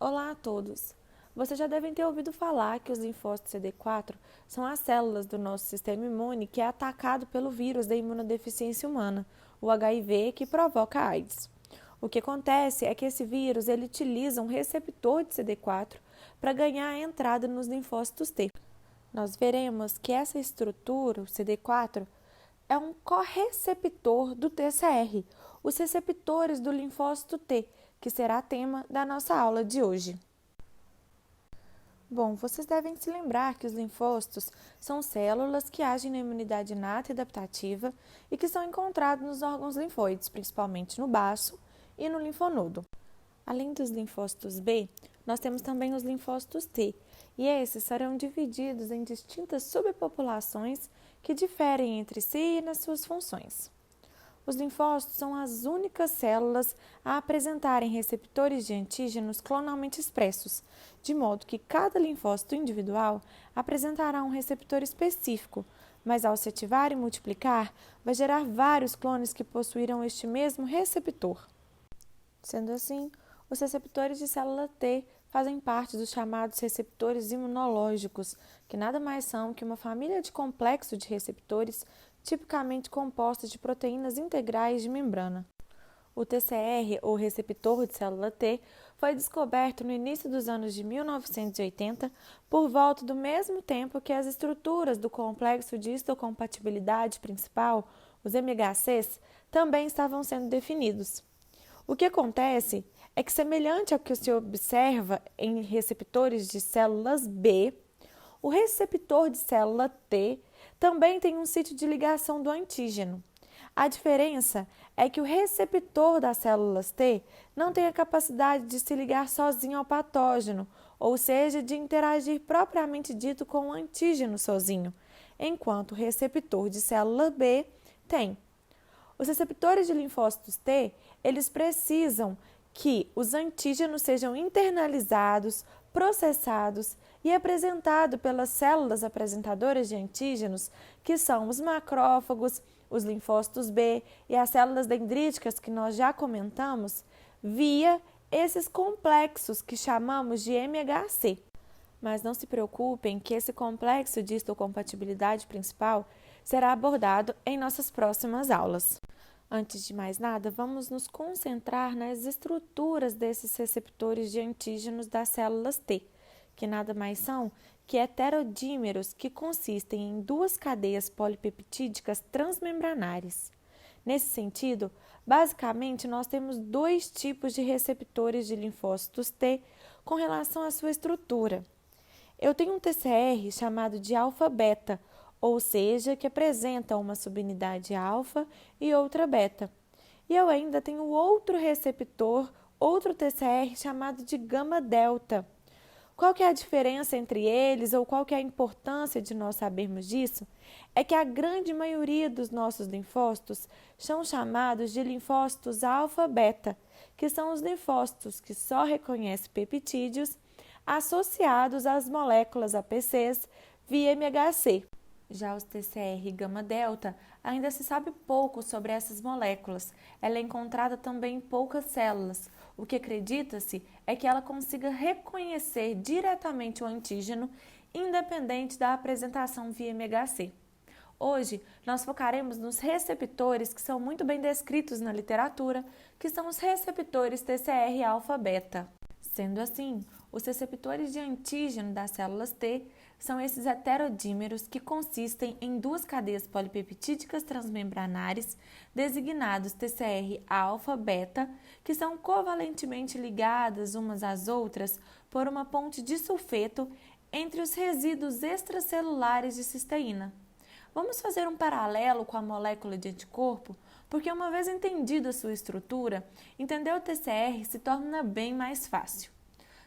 Olá a todos! Vocês já devem ter ouvido falar que os linfócitos CD4 são as células do nosso sistema imune que é atacado pelo vírus da imunodeficiência humana, o HIV, que provoca a AIDS. O que acontece é que esse vírus ele utiliza um receptor de CD4 para ganhar a entrada nos linfócitos T. Nós veremos que essa estrutura, o CD4, é um correceptor do TCR, os receptores do linfócito T, que será tema da nossa aula de hoje. Bom, vocês devem se lembrar que os linfócitos são células que agem na imunidade inata e adaptativa e que são encontrados nos órgãos linfóides, principalmente no baço e no linfonodo. Além dos linfócitos B, nós temos também os linfócitos T, e esses serão divididos em distintas subpopulações que diferem entre si e nas suas funções. Os linfócitos são as únicas células a apresentarem receptores de antígenos clonalmente expressos, de modo que cada linfócito individual apresentará um receptor específico, mas ao se ativar e multiplicar, vai gerar vários clones que possuirão este mesmo receptor. Sendo assim, os receptores de célula T fazem parte dos chamados receptores imunológicos, que nada mais são que uma família de complexo de receptores tipicamente compostos de proteínas integrais de membrana. O TCR, ou receptor de célula T, foi descoberto no início dos anos de 1980, por volta do mesmo tempo que as estruturas do complexo de histocompatibilidade principal, os MHCs, também estavam sendo definidos. O que acontece é que, semelhante ao que se observa em receptores de células B, o receptor de célula T também tem um sítio de ligação do antígeno. A diferença é que o receptor das células T não tem a capacidade de se ligar sozinho ao patógeno, ou seja, de interagir propriamente dito com o antígeno sozinho, enquanto o receptor de célula B tem. Os receptores de linfócitos T, eles precisam que os antígenos sejam internalizados, processados e apresentados pelas células apresentadoras de antígenos, que são os macrófagos, os linfócitos B e as células dendríticas que nós já comentamos, via esses complexos que chamamos de MHC. Mas não se preocupem que esse complexo de histocompatibilidade principal será abordado em nossas próximas aulas. Antes de mais nada, vamos nos concentrar nas estruturas desses receptores de antígenos das células T, que nada mais são que heterodímeros que consistem em duas cadeias polipeptídicas transmembranares. Nesse sentido, basicamente, nós temos dois tipos de receptores de linfócitos T com relação à sua estrutura. Eu tenho um TCR chamado de alfa-beta, ou seja, que apresenta uma subunidade alfa e outra beta. E eu ainda tenho outro receptor, outro TCR chamado de gama-delta. Qual que é a diferença entre eles ou qual que é a importância de nós sabermos disso? É que a grande maioria dos nossos linfócitos são chamados de linfócitos alfa-beta, que são os linfócitos que só reconhecem peptídeos associados às moléculas APCs via MHC. Já os TCR gama-delta, ainda se sabe pouco sobre essas moléculas. Ela é encontrada também em poucas células. O que acredita-se é que ela consiga reconhecer diretamente o antígeno, independente da apresentação via MHC. Hoje, nós focaremos nos receptores que são muito bem descritos na literatura, que são os receptores TCR alfa-beta. Sendo assim, os receptores de antígeno das células T são esses heterodímeros que consistem em duas cadeias polipeptídicas transmembranares, designados TCR alfa-beta, que são covalentemente ligadas umas às outras por uma ponte de sulfeto entre os resíduos extracelulares de cisteína. Vamos fazer um paralelo com a molécula de anticorpo, porque uma vez entendida a sua estrutura, entender o TCR se torna bem mais fácil.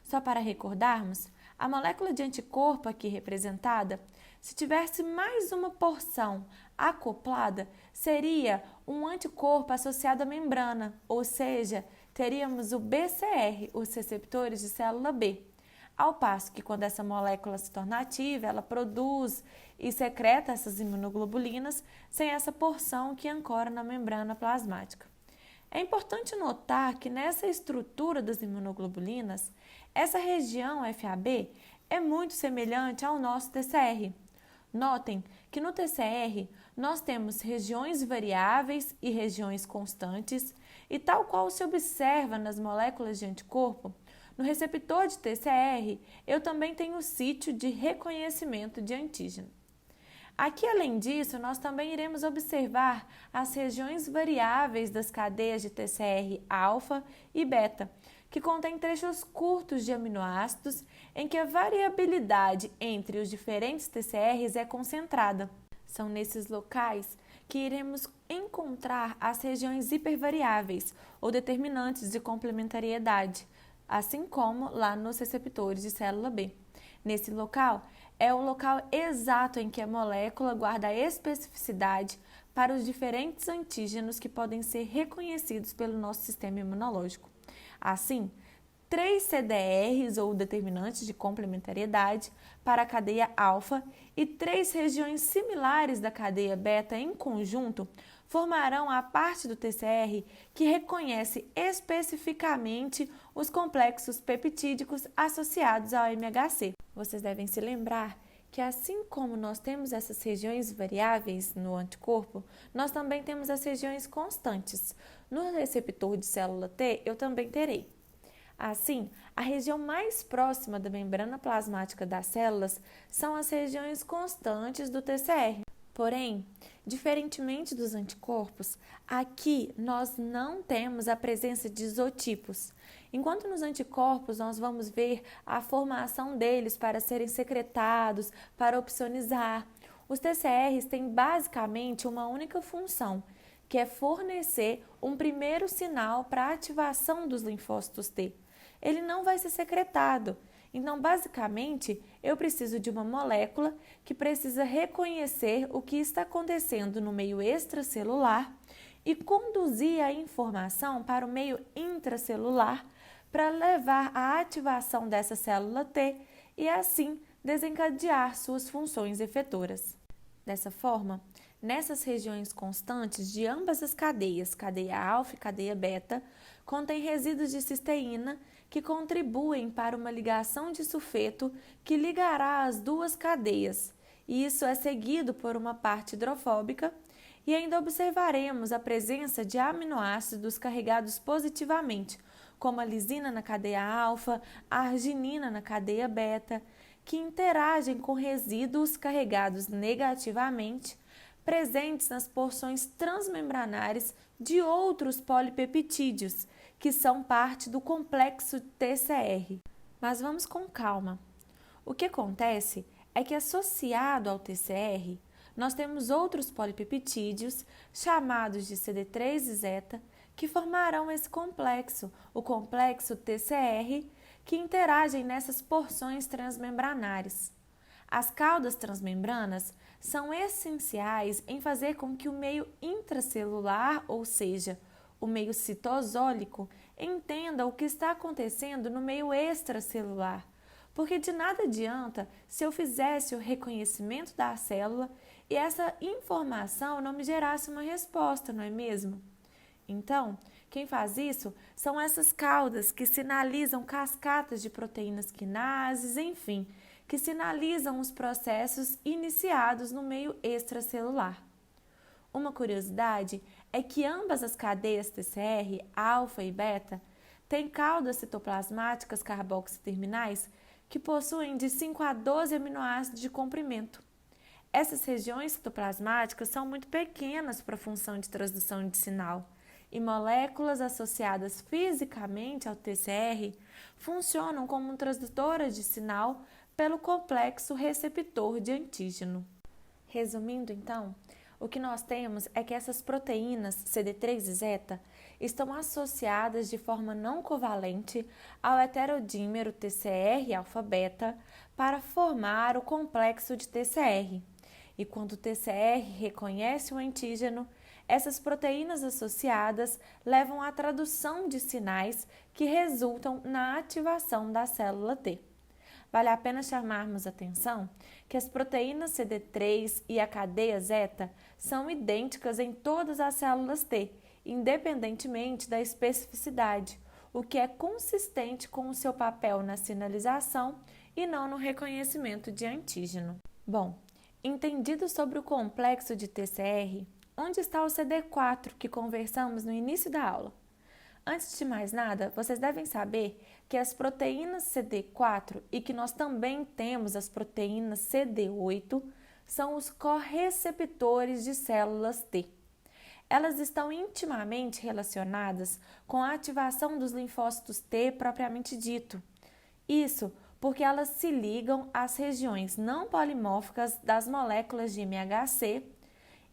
Só para recordarmos, a molécula de anticorpo aqui representada, se tivesse mais uma porção acoplada, seria um anticorpo associado à membrana, ou seja, teríamos o BCR, os receptores de célula B. Ao passo que quando essa molécula se torna ativa, ela produz e secreta essas imunoglobulinas sem essa porção que ancora na membrana plasmática. É importante notar que nessa estrutura das imunoglobulinas, essa região FAB é muito semelhante ao nosso TCR. Notem que no TCR nós temos regiões variáveis e regiões constantes, e tal qual se observa nas moléculas de anticorpo, no receptor de TCR eu também tenho o sítio de reconhecimento de antígeno. Aqui, além disso, nós também iremos observar as regiões variáveis das cadeias de TCR alfa e beta, que contém trechos curtos de aminoácidos em que a variabilidade entre os diferentes TCRs é concentrada. São nesses locais que iremos encontrar as regiões hipervariáveis ou determinantes de complementariedade, assim como lá nos receptores de célula B. Nesse local, é o local exato em que a molécula guarda a especificidade para os diferentes antígenos que podem ser reconhecidos pelo nosso sistema imunológico. Assim, 3 CDRs ou determinantes de complementariedade para a cadeia alfa e 3 regiões similares da cadeia beta em conjunto formarão a parte do TCR que reconhece especificamente os complexos peptídicos associados ao MHC. Vocês devem se lembrar que assim como nós temos essas regiões variáveis no anticorpo, nós também temos as regiões constantes. No receptor de célula T, eu também terei. Assim, a região mais próxima da membrana plasmática das células são as regiões constantes do TCR. Porém, diferentemente dos anticorpos, aqui nós não temos a presença de isotipos. Enquanto nos anticorpos nós vamos ver a formação deles para serem secretados, para opsonizar, os TCRs têm basicamente uma única função, que é fornecer um primeiro sinal para a ativação dos linfócitos T. Ele não vai ser secretado. Então, basicamente, eu preciso de uma molécula que precisa reconhecer o que está acontecendo no meio extracelular e conduzir a informação para o meio intracelular para levar à ativação dessa célula T e, assim, desencadear suas funções efetoras. Dessa forma, nessas regiões constantes de ambas as cadeias, cadeia alfa e cadeia beta, contém resíduos de cisteína que contribuem para uma ligação de sulfeto que ligará as duas cadeias. E isso é seguido por uma parte hidrofóbica e ainda observaremos a presença de aminoácidos carregados positivamente, como a lisina na cadeia alfa, a arginina na cadeia beta, que interagem com resíduos carregados negativamente, presentes nas porções transmembranares de outros polipeptídeos, que são parte do complexo TCR. Mas vamos com calma. O que acontece é que, associado ao TCR, nós temos outros polipeptídeos, chamados de CD3 e zeta, que formarão esse complexo, o complexo TCR, que interagem nessas porções transmembranares. As caudas transmembranas são essenciais em fazer com que o meio intracelular, ou seja, o meio citosólico, entenda o que está acontecendo no meio extracelular, porque de nada adianta se eu fizesse o reconhecimento da célula e essa informação não me gerasse uma resposta, não é mesmo? Então, quem faz isso são essas caudas que sinalizam cascatas de proteínas quinases, enfim, que sinalizam os processos iniciados no meio extracelular. Uma curiosidade é que ambas as cadeias TCR, alfa e beta, têm caudas citoplasmáticas carboxiterminais que possuem de 5 a 12 aminoácidos de comprimento. Essas regiões citoplasmáticas são muito pequenas para a função de transdução de sinal e moléculas associadas fisicamente ao TCR funcionam como transdutoras de sinal pelo complexo receptor de antígeno. Resumindo, então, o que nós temos é que essas proteínas CD3 e zeta estão associadas de forma não covalente ao heterodímero TCR alfa-beta para formar o complexo de TCR. E quando o TCR reconhece o antígeno, essas proteínas associadas levam à tradução de sinais que resultam na ativação da célula T. Vale a pena chamarmos atenção que as proteínas CD3 e a cadeia zeta são idênticas em todas as células T independentemente da especificidade, o que é consistente com o seu papel na sinalização e não no reconhecimento de antígeno. Bom, entendido sobre o complexo de TCR, onde está o CD4 que conversamos no início da aula? Antes de mais nada, vocês devem saber que as proteínas CD4 e que nós também temos as proteínas CD8 são os correceptores de células T. Elas estão intimamente relacionadas com a ativação dos linfócitos T propriamente dito. Isso porque elas se ligam às regiões não polimórficas das moléculas de MHC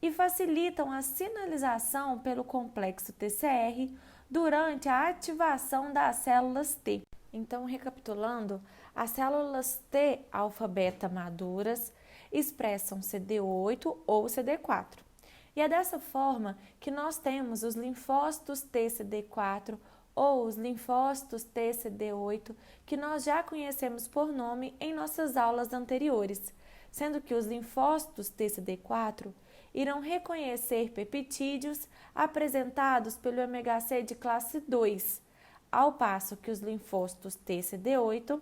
e facilitam a sinalização pelo complexo TCR durante a ativação das células T. Então, recapitulando, as células T alfa-beta maduras expressam CD8 ou CD4. E é dessa forma que nós temos os linfócitos TCD4 ou os linfócitos TCD8, que nós já conhecemos por nome em nossas aulas anteriores, sendo que os linfócitos TCD4 irão reconhecer peptídeos apresentados pelo MHC de classe 2, ao passo que os linfócitos TCD8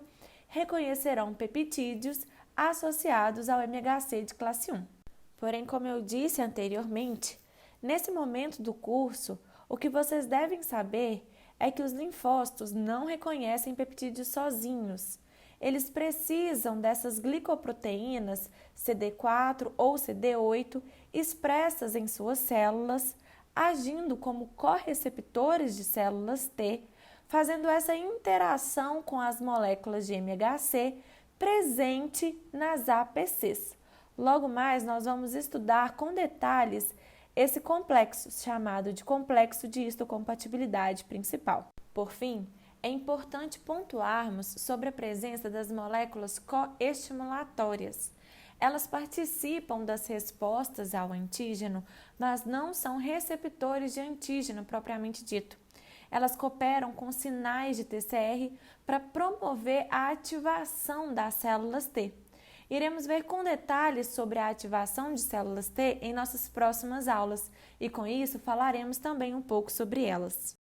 reconhecerão peptídeos associados ao MHC de classe 1. Porém, como eu disse anteriormente, nesse momento do curso, o que vocês devem saber é que os linfócitos não reconhecem peptídeos sozinhos. Eles precisam dessas glicoproteínas CD4 ou CD8 expressas em suas células, agindo como correceptores de células T, fazendo essa interação com as moléculas de MHC presente nas APCs. Logo mais, nós vamos estudar com detalhes esse complexo, chamado de complexo de histocompatibilidade principal. Por fim, é importante pontuarmos sobre a presença das moléculas coestimulatórias. Elas participam das respostas ao antígeno, mas não são receptores de antígeno propriamente dito. Elas cooperam com sinais de TCR para promover a ativação das células T. Iremos ver com detalhes sobre a ativação de células T em nossas próximas aulas e, com isso, falaremos também um pouco sobre elas.